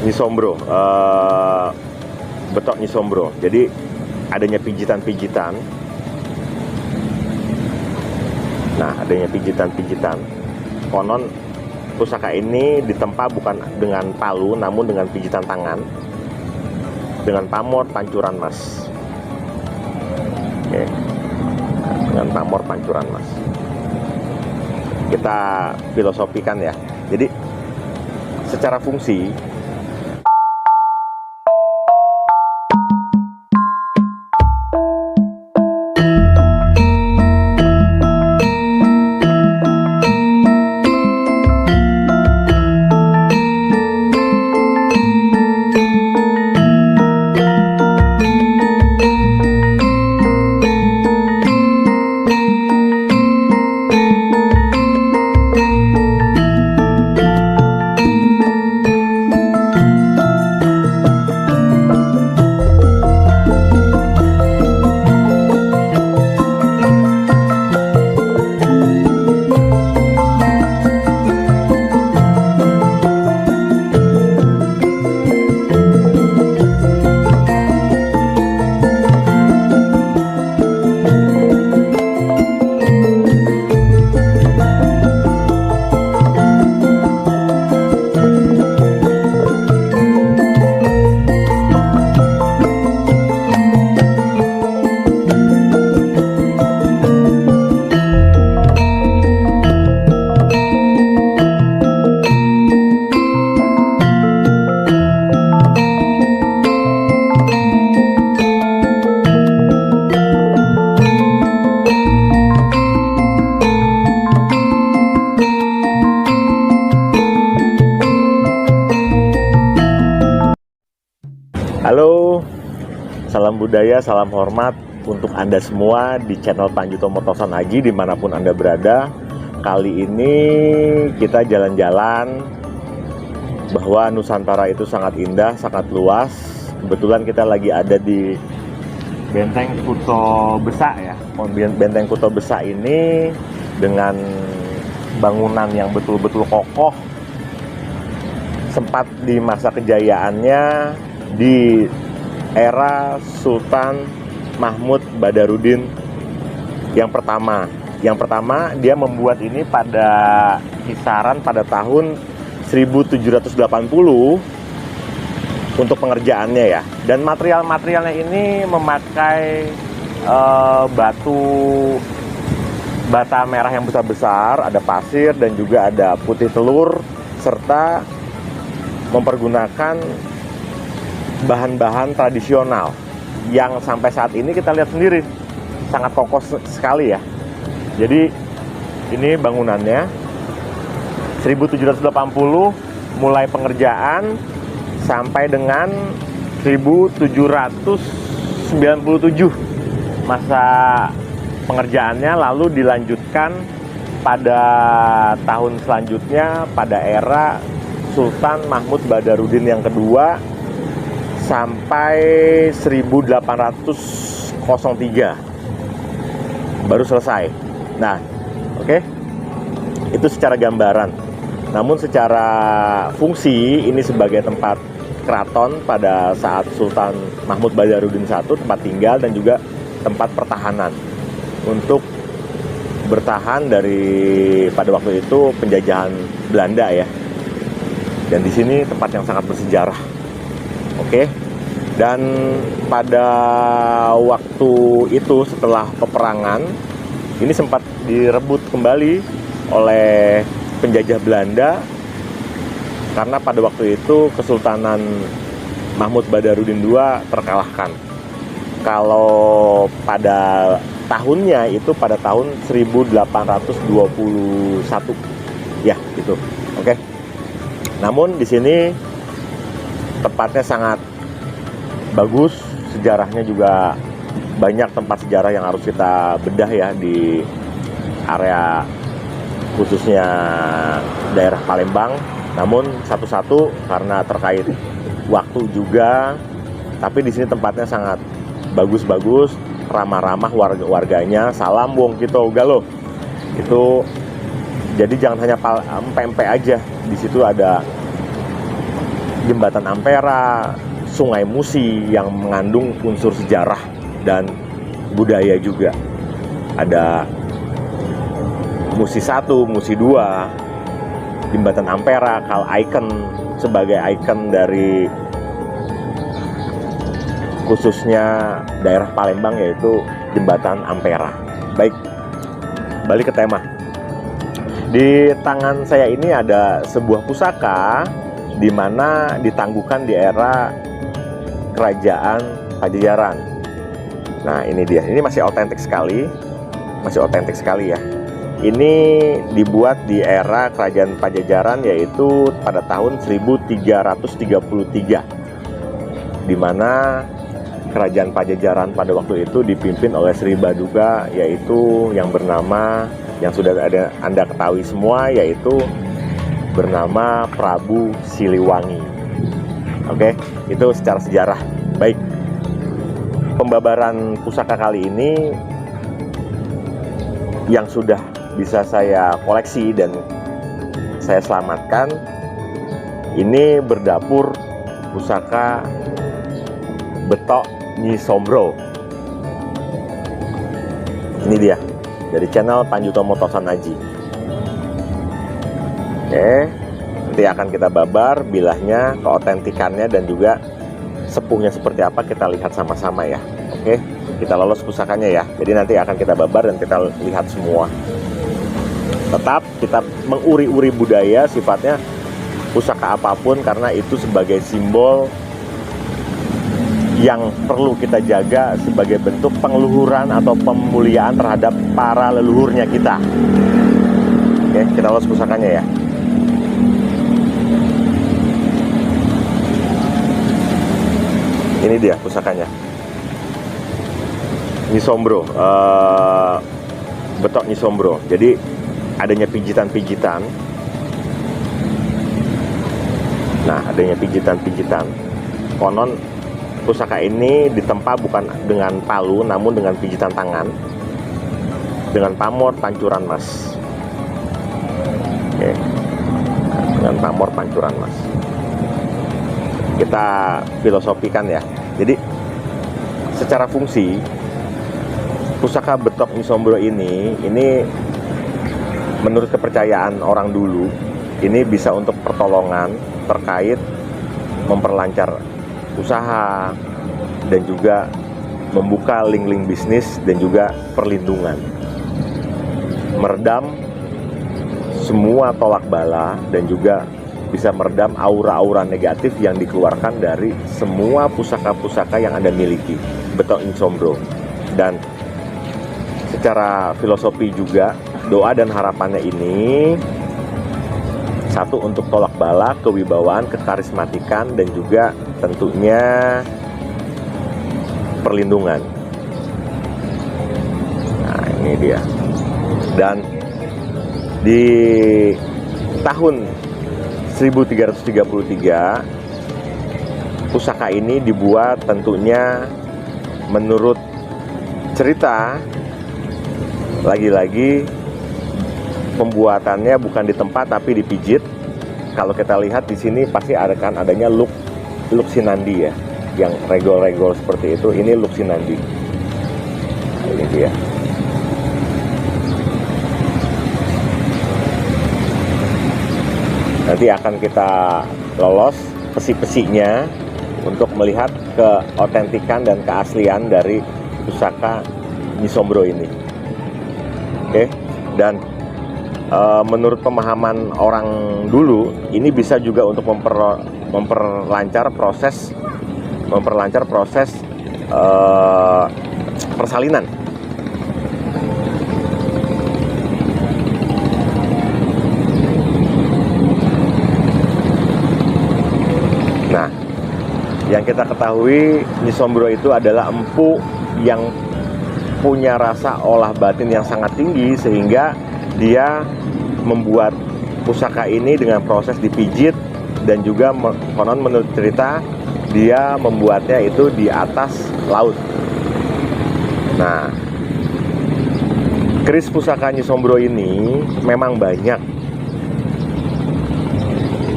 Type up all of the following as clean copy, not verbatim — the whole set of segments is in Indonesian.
Nyisombro, betok Nyisombro. Jadi adanya pijitan-pijitan. Nah, adanya pijitan-pijitan. Konon pusaka ini ditempa bukan dengan palu, namun dengan pijitan tangan, dengan pamor pancuran mas. Oke. Dengan pamor pancuran mas. Kita filosofikan ya. Jadi secara fungsi, halo, salam budaya, salam hormat untuk Anda semua di channel Panjuto Motosan Aji dimanapun Anda berada. Kali ini kita jalan-jalan, bahwa Nusantara itu sangat indah, sangat luas. Kebetulan kita lagi ada di Benteng Kuto Besak ya. Benteng Kuto Besak ini dengan bangunan yang betul-betul kokoh, sempat di masa kejayaannya di era Sultan Mahmud Badarudin yang pertama. Yang pertama dia membuat ini pada kisaran pada tahun 1780 untuk pengerjaannya ya. Dan material-materialnya ini memakai batu bata merah yang besar-besar, ada pasir dan juga ada putih telur, serta mempergunakan bahan-bahan tradisional yang sampai saat ini kita lihat sendiri sangat kokoh sekali ya. Jadi ini bangunannya 1780 mulai pengerjaan sampai dengan 1797 masa pengerjaannya, lalu dilanjutkan pada tahun selanjutnya pada era Sultan Mahmud Badarudin yang kedua sampai 1803 baru selesai. Nah, oke. Itu secara gambaran. Namun secara fungsi ini sebagai tempat keraton pada saat Sultan Mahmud Badarudin I, tempat tinggal dan juga tempat pertahanan untuk bertahan dari pada waktu itu penjajahan Belanda ya. Dan di sini tempat yang sangat bersejarah. Oke. Dan pada waktu itu setelah peperangan ini sempat direbut kembali oleh penjajah Belanda, karena pada waktu itu Kesultanan Mahmud Badarudin II terkalahkan. Kalau pada tahunnya itu pada tahun 1821 ya gitu. Oke. Namun di sini tempatnya sangat bagus, sejarahnya juga banyak tempat sejarah yang harus kita bedah ya di area khususnya daerah Palembang. Namun satu-satu karena terkait waktu juga, tapi di sini tempatnya sangat bagus-bagus, ramah-ramah warganya. Salam wong kita galo. Itu jadi jangan hanya pempek aja. Di situ ada Jembatan Ampera, Sungai Musi yang mengandung unsur sejarah dan budaya juga. Ada Musi 1, Musi 2, Jembatan Ampera, ikon sebagai ikon dari khususnya daerah Palembang, yaitu Jembatan Ampera. Baik, balik ke tema. Di tangan saya ini ada sebuah pusaka di mana ditangguhkan di era Kerajaan Pajajaran. Nah, ini dia. Ini masih otentik sekali. Masih otentik sekali ya. Ini dibuat di era Kerajaan Pajajaran, yaitu pada tahun 1333. Di mana Kerajaan Pajajaran pada waktu itu dipimpin oleh Sri Baduga, yaitu yang bernama, yang sudah ada Anda ketahui semua, yaitu bernama Prabu Siliwangi. Oke, itu secara sejarah. Baik, pembabaran pusaka kali ini yang sudah bisa saya koleksi dan saya selamatkan, ini berdapur pusaka Betok Nyi Sombro. Ini dia, dari channel Panjutomo Tosanaji. Oke, nanti akan kita babar bilahnya, keotentikannya, dan juga sepuhnya seperti apa, kita lihat sama-sama ya. Oke, kita lolos pusakanya ya. Jadi nanti akan kita babar dan kita lihat semua. Tetap kita menguri-uri budaya, sifatnya pusaka apapun, karena itu sebagai simbol yang perlu kita jaga sebagai bentuk pengeluhuran atau pemuliaan terhadap para leluhurnya kita. Oke, kita lolos pusakanya ya. Ini dia pusakanya, Nyi Sombro, Betok Nyi Sombro. Jadi adanya pijitan-pijitan. Nah, adanya pijitan-pijitan. Konon pusaka ini ditempa bukan dengan palu, namun dengan pijitan tangan, dengan pamor pancuran mas. Oke, dengan pamor pancuran mas. Kita filosofikan ya. Jadi secara fungsi pusaka Betok Nyi Sombro ini menurut kepercayaan orang dulu, ini bisa untuk pertolongan terkait memperlancar usaha dan juga membuka link-link bisnis dan juga perlindungan, meredam semua tolak bala, dan juga bisa meredam aura-aura negatif yang dikeluarkan dari semua pusaka-pusaka yang Anda miliki, Betok Nyi Sombro. Dan secara filosofi juga, doa dan harapannya ini satu, untuk tolak bala, kewibawaan, kekarismatikan, dan juga tentunya perlindungan. Nah, ini dia. Dan di tahun 1333 pusaka ini dibuat, tentunya menurut cerita, lagi-lagi pembuatannya bukan di tempat tapi dipijit. Kalau kita lihat di sini pasti adanya look Sinandi ya, yang regol-regol seperti itu. Ini look Sinandi. Nah, ini dia. Nanti akan kita lolos pesi-pesinya untuk melihat keotentikan dan keaslian dari pusaka Nyi Sombro ini. Oke, dan menurut pemahaman orang dulu, ini bisa juga untuk memperlancar proses persalinan. Nah, yang kita ketahui, Nyi Sombro itu adalah empu yang punya rasa olah batin yang sangat tinggi, sehingga dia membuat pusaka ini dengan proses dipijit, dan juga konon menurut cerita dia membuatnya itu di atas laut. Nah, keris pusaka Nyi Sombro ini memang banyak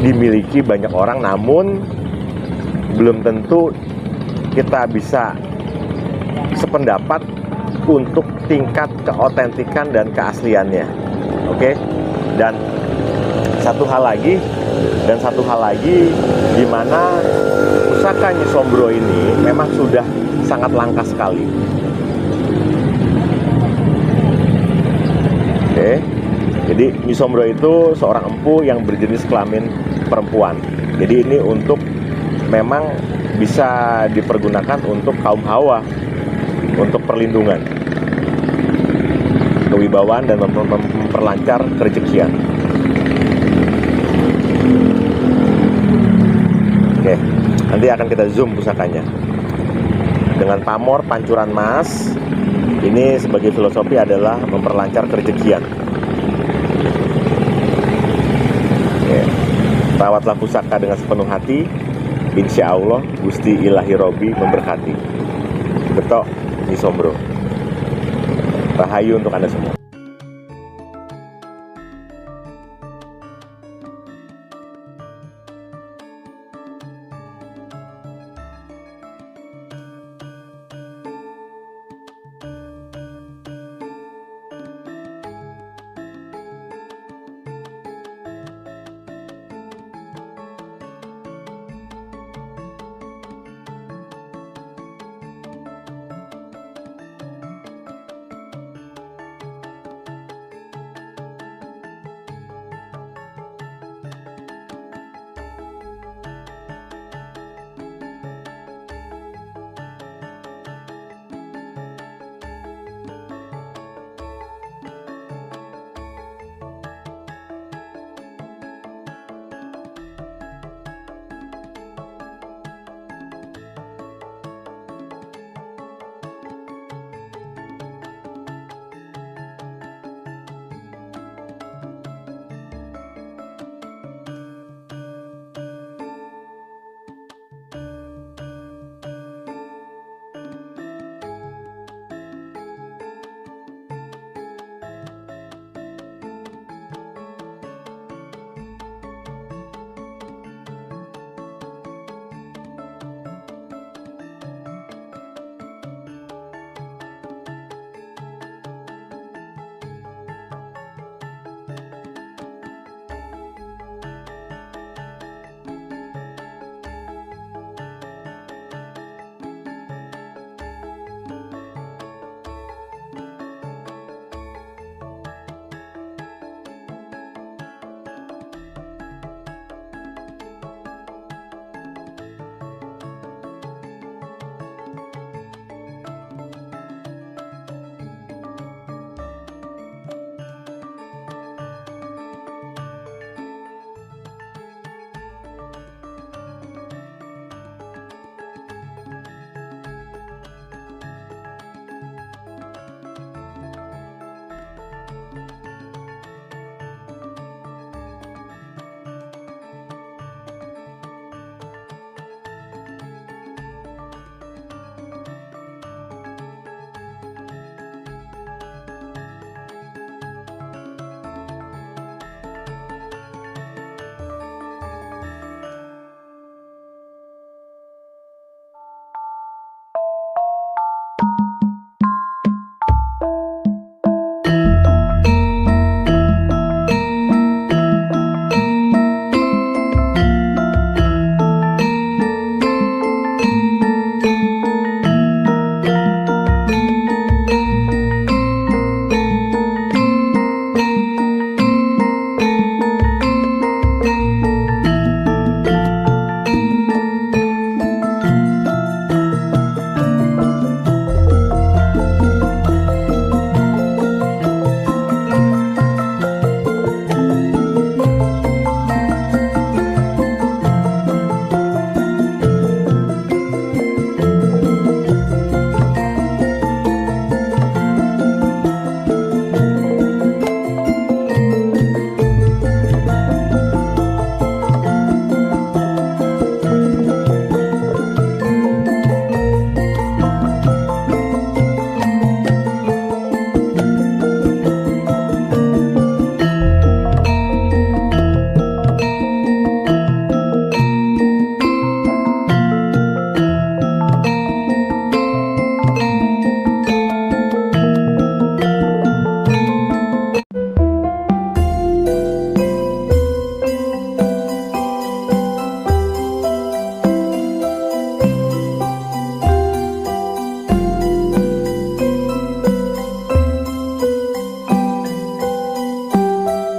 dimiliki banyak orang, namun belum tentu kita bisa sependapat untuk tingkat keotentikan dan keasliannya. Oke. Dan satu hal lagi di mana pusaka Nyi Sombro ini memang sudah sangat langka sekali. Oke. Jadi Nyi Sombro itu seorang empu yang berjenis kelamin perempuan. Jadi ini memang bisa dipergunakan untuk kaum hawa, untuk perlindungan, kewibawaan, dan memperlancar kerejekian. Oke, nanti akan kita zoom pusakanya dengan pamor pancuran emas. Ini sebagai filosofi adalah memperlancar kerejekian. Oke. Rawatlah pusaka dengan sepenuh hati, insya Allah Gusti Ilahi Robi memberkati. Betok Nyi Sombro. Rahayu untuk Anda semua.